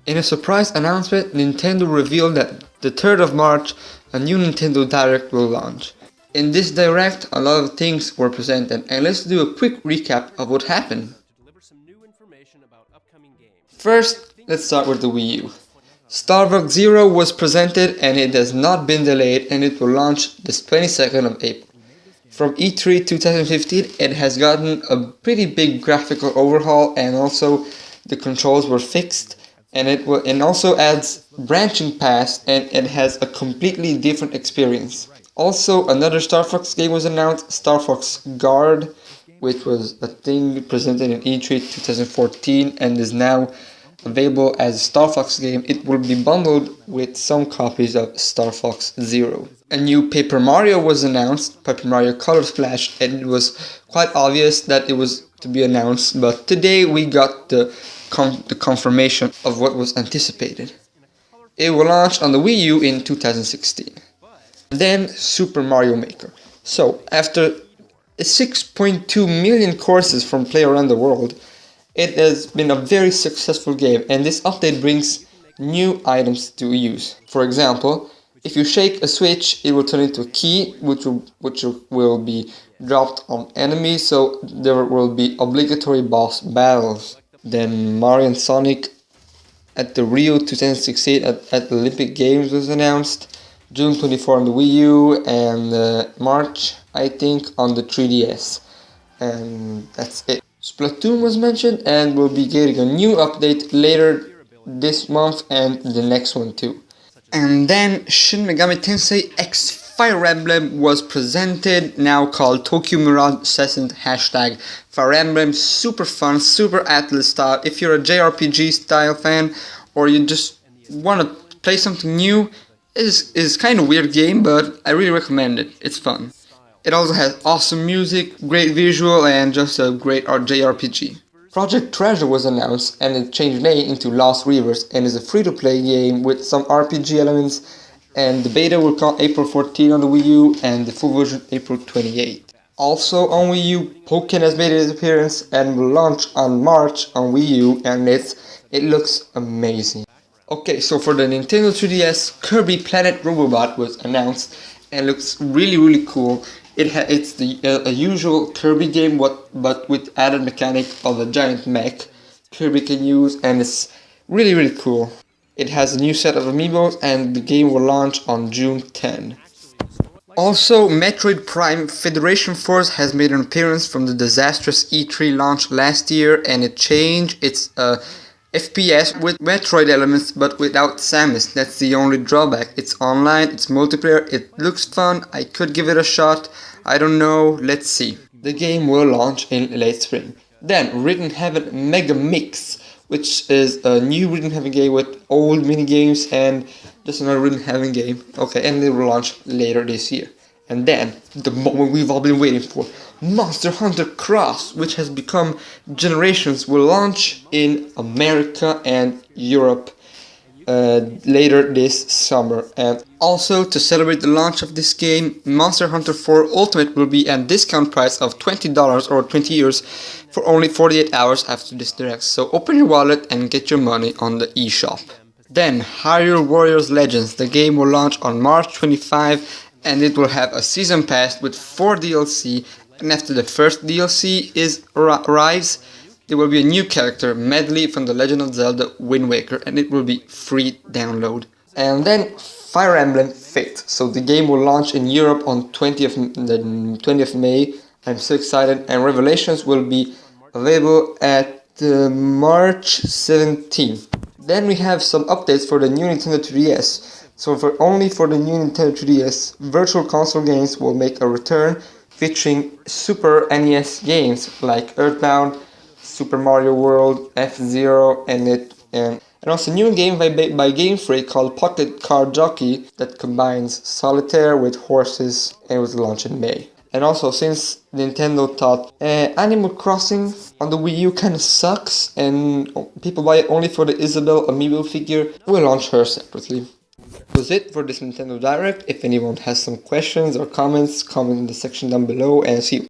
In a surprise announcement, Nintendo revealed that the 3rd of March, a new Nintendo Direct will launch. In this Direct, a lot of things were presented, and let's do a quick recap of what happened. First, let's start with the Wii U. Star Fox Zero was presented and it has not been delayed, and it will launch this 22nd of April. From E3 2015, it has gotten a pretty big graphical overhaul, and also the controls were fixed, and it also adds branching paths, and it has a completely different experience. Also, another Star Fox game was announced, Star Fox Guard, which was a thing presented in E3 2014 and is now available as a Star Fox game. It will be bundled with some copies of Star Fox Zero. A new Paper Mario was announced, Paper Mario Color Splash, and it was quite obvious that it was to be announced, but today we got the confirmation of what was anticipated. It will launch on the Wii U in 2016. Then Super Mario Maker. So, after 6.2 million courses from play around the world, it has been a very successful game, and this update brings new items to use. For example, if you shake a switch, it will turn into a key, which will be dropped on enemies, so there will be obligatory boss battles. Then Mario and Sonic at the Rio 2016 at the Olympic Games was announced. June 24 on the Wii U, and March, I think, on the 3DS. And that's it. Splatoon was mentioned, and we'll be getting a new update later this month and the next one too. And then Shin Megami Tensei X Fire Emblem was presented, now called Tokyo Mirage Sescent # Fire Emblem. Super fun, super Atlas style. If you're a JRPG style fan, or you just want to play something new, it's kind of weird game, but I really recommend it. It's fun. It also has awesome music, great visual, and just a great JRPG. Project Treasure was announced, and it changed name into Lost Rivers, and is a free-to-play game with some RPG elements, and the beta will come April 14 on the Wii U, and the full version April 28. Also on Wii U, Pokken has made its appearance and will launch on March on Wii U, and it looks amazing. Okay, so for the Nintendo 3DS, Kirby Planet Robobot was announced and looks really cool. It's the usual Kirby game, but with added mechanic of a giant mech Kirby can use, and it's really cool. It has a new set of amiibos, and the game will launch on June 10. Also, Metroid Prime Federation Force has made an appearance from the disastrous E3 launch last year, and it changed its FPS with Metroid elements, but without Samus. That's the only drawback. It's online, it's multiplayer, it looks fun, I could give it a shot, I don't know, let's see. The game will launch in late spring. Then, Written Heaven Mega Mix, which is a new Written Heaven game with old minigames and just another Written Heaven game. Okay, and it will launch later this year. And then, the moment we've all been waiting for, Monster Hunter Cross, which has become Generations, will launch in America and Europe later this summer. And also, to celebrate the launch of this game, Monster Hunter 4 Ultimate will be at discount price of $20 or 20 euros for only 48 hours after this direct. So open your wallet and get your money on the eShop. Then, Hyrule Warriors Legends. The game will launch on March 25, and it will have a season pass with 4 DLC, and after the first DLC arrives, there will be a new character, Medley from The Legend of Zelda Wind Waker, and it will be free download. And then Fire Emblem Fate. So the game will launch in Europe on the 20th May. I'm so excited, and Revelations will be available at March 17th. Then we have some updates for the new Nintendo 3DS. So only for the new Nintendo 3DS, Virtual Console games will make a return, featuring Super NES games like Earthbound, Super Mario World, F-Zero, and also a new game by Game Freak called Pocket Car Jockey that combines solitaire with horses, and was launched in May. And also, since Nintendo thought Animal Crossing on the Wii U kinda sucks and people buy it only for the Isabelle amiibo figure, we'll launch her separately. That was it for this Nintendo Direct. If anyone has some questions or comments, comment in the section down below, and see you.